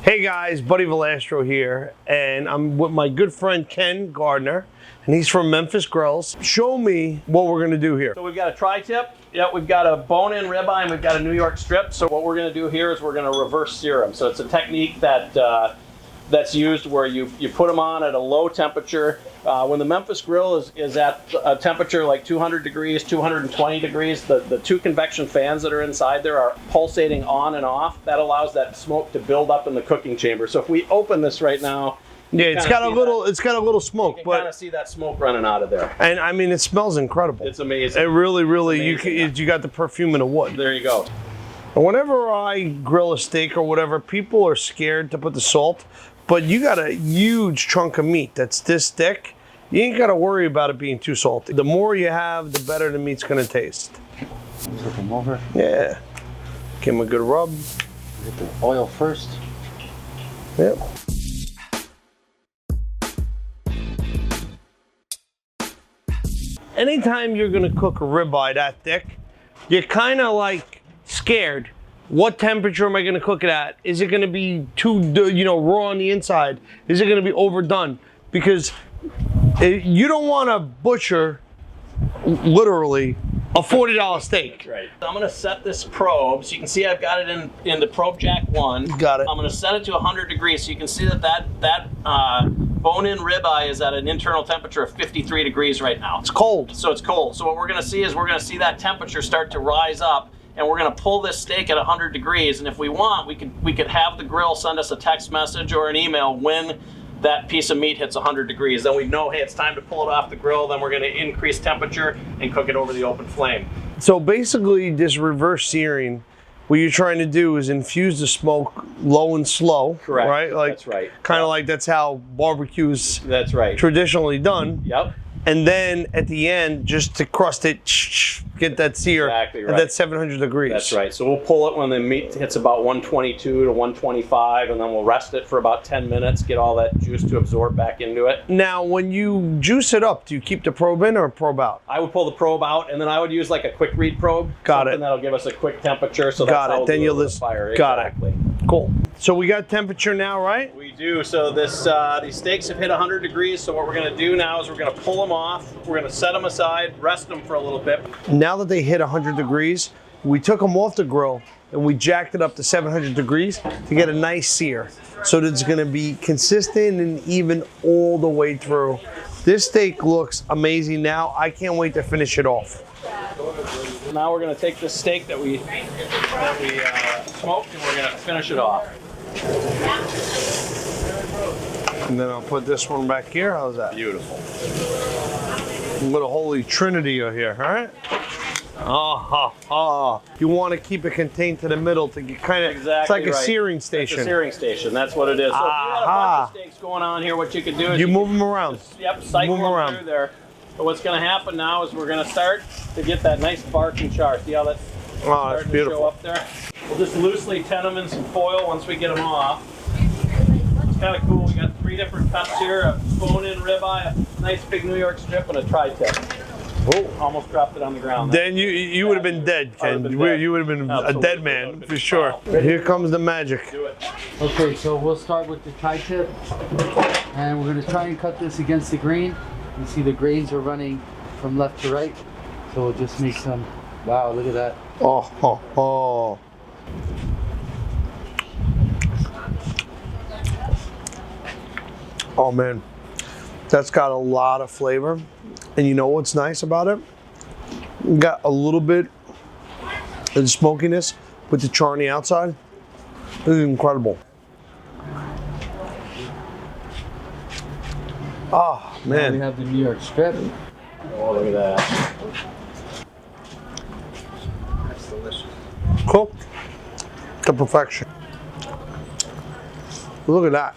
Hey guys, Buddy Valastro here, and I'm with my good friend Ken Gardner, and he's from Memphis Grills. Show me what we're gonna do here. So we've got a tri-tip, we've got a bone-in ribeye, and we've got a New York strip. So what we're gonna do here is we're gonna reverse sear them. So it's a technique that that's used where you put them on at a low temperature. When the Memphis Grill is at a temperature like 200 degrees, 220 degrees, the two convection fans that are inside there are pulsating on and off. That allows that smoke to build up in the cooking chamber. So if we open this right now, yeah, it's got a little smoke, you can but kind of see that smoke running out of there. And I mean, it smells incredible. It's amazing. It really, amazing. you got the perfume in the wood. There you go. And whenever I grill a steak or whatever, people are scared to put the salt, but you got a huge chunk of meat that's this thick. You ain't got to worry about it being too salty. The more you have, the better the meat's going to taste. Flip them over. Yeah. Give them a good rub. Get the oil first. Yep. Anytime you're going to cook a ribeye that thick, you're kind of like scared. What temperature am I going to cook it at? Is it going to be too, raw on the inside? Is it going to be overdone? Because you don't want to butcher, literally, a $40 steak. Right. I'm going to set this probe. So you can see I've got it in the probe jack 1. Got it. I'm going to set it to 100 degrees. So you can see that bone-in ribeye is at an internal temperature of 53 degrees right now. It's cold. So it's cold. So what we're going to see is we're going to see that temperature start to rise up. And we're going to pull this steak at 100 degrees. And if we want, we could have the grill send us a text message or an email when that piece of meat hits 100 degrees. Then we know, hey, it's time to pull it off the grill. Then we're going to increase temperature and cook it over the open flame. So basically, this reverse searing, what you're trying to do is infuse the smoke low and slow. Correct. Right? Like, that's right. Kind of like that's how barbecue's traditionally done. Yep. And then at the end, just to crust it, get that sear at that 700 degrees. That's right. So we'll pull it when the meat hits about 122 to 125, and then we'll rest it for about 10 minutes, get all that juice to absorb back into it. Now, when you juice it up, do you keep the probe in or probe out? I would pull the probe out, and then I would use like a quick read probe. Got it. And that'll give us a quick temperature. So that's got how it. we'll Then you'll list fire. Got exactly. it. Cool. So we got temperature now, right? We do. So this these steaks have hit 100 degrees. So what we're going to do now is we're going to pull them off. We're going to set them aside, rest them for a little bit. Now that they hit 100 degrees, we took them off the grill and we jacked it up to 700 degrees to get a nice sear. So that it's going to be consistent and even all the way through. This steak looks amazing now. I can't wait to finish it off. Now we're going to take this steak that we smoked and we're going to finish it off. And then I'll put this one back here. How's that? Beautiful. A little holy trinity here, all right? You want to keep it contained to the middle to get kind of, exactly it's like a right. searing station. It's a searing station, that's what it is. So if you had a bunch of steaks going on here, what you could do is you move them around. Cycle them around through there. But what's going to happen now is we're going to start to get that nice bark and char. See how that's starting to show up there? We'll just loosely tin them in some foil once we get them off. It's kind of cool. We got 3 different cuts here: a bone-in ribeye, a nice big New York strip, and a tri-tip. Oh, almost dropped it on the ground. Then you would have been dead, Ken. You would have been a dead man for sure. Here comes the magic. Do it. Okay, so we'll start with the tri-tip, and we're going to try and cut this against the grain. You see the grains are running from left to right, so we'll just make some. Wow, look at that. Oh. Oh man, that's got a lot of flavor. And you know what's nice about it? You got a little bit of the smokiness with the char on the outside. This is incredible. Oh man. Now we have the New York strip. Oh, look at that. That's delicious. Cooked to perfection. Look at that.